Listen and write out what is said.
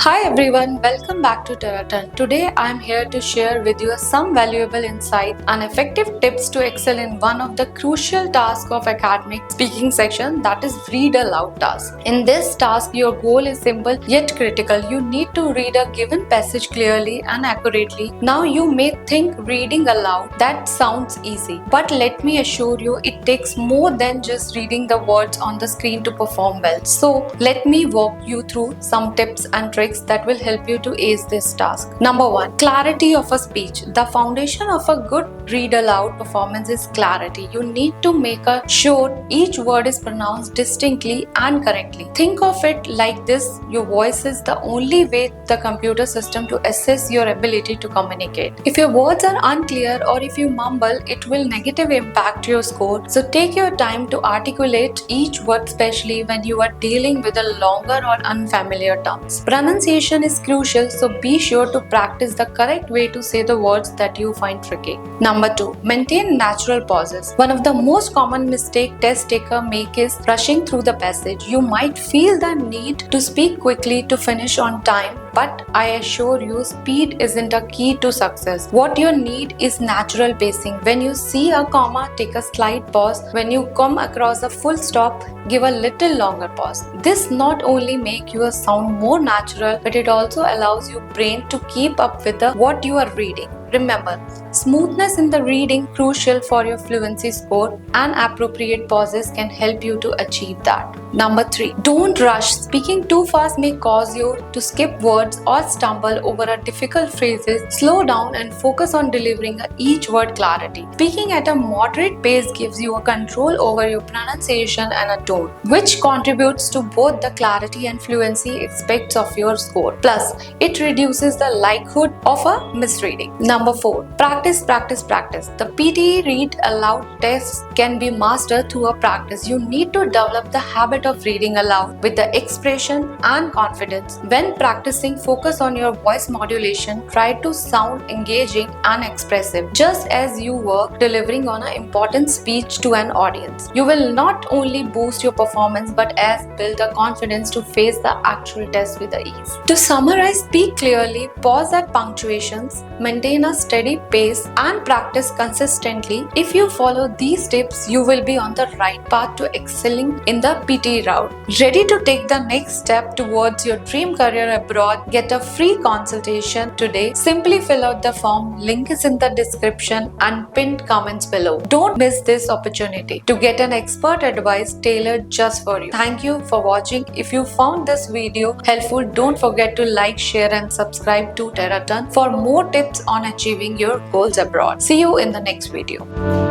Hi everyone, welcome back to TerraTern. Today I am here to share with you some valuable insight and effective tips to excel in one of the crucial tasks of academic speaking section, that is read aloud task. In this task, your goal is simple yet critical. You need to read a given passage clearly and accurately. Now you may think reading aloud, that sounds easy, but let me assure you it takes more than just reading the words on the screen to perform well. So let me walk you through some tips and tricks that will help you to ace this task. Number 1. Clarity of a speech. The foundation of a good read aloud performance is clarity. You need to make sure each word is pronounced distinctly and correctly. Think of it like this: your voice is the only way the computer system to assess your ability to communicate. If your words are unclear or if you mumble, it will negatively impact your score. So take your time to articulate each word, especially when you are dealing with a longer or unfamiliar terms. Pronunciation is crucial, so be sure to practice the correct way to say the words that you find tricky. Number 2. Maintain natural pauses. One of the most common mistake test takers make is rushing through the passage. You might feel the need to speak quickly to finish on time, but I assure you speed isn't a key to success. What you need is natural pacing. When you see a comma, take a slight pause. When you come across a full stop, give a little longer pause. This not only makes your sound more natural, but it also allows your brain to keep up with what you are reading. Remember, smoothness in the reading crucial for your fluency score, and appropriate pauses can help you to achieve that. Number 3. Don't rush. Speaking too fast may cause you to skip words or stumble over a difficult phrases. Slow down and focus on delivering each word clarity. Speaking at a moderate pace gives you a control over your pronunciation and a tone, which contributes to both the clarity and fluency aspects of your score. Plus, it reduces the likelihood of a misreading. Number 4. Practice. The PTE read aloud test can be mastered through a practice. You need to develop the habit of reading aloud with the expression and confidence. When practicing, focus on your voice modulation. Try to sound engaging and expressive, just as you were delivering on an important speech to an audience. You will not only boost your performance but as build the confidence to face the actual test with ease. To summarize, speak clearly, pause at punctuations, maintain a steady pace, and practice consistently. If you follow these tips, you will be on the right path to excelling in the PTE route. Ready to take the next step towards your dream career abroad? Get a free consultation today. Simply fill out the form. Link is in the description and pinned comments below. Don't miss this opportunity to get an expert advice tailored just for you. Thank you for watching. If you found this video helpful, don't forget to like, share and subscribe to TerraTern for more tips on achieving your goals abroad. See you in the next video.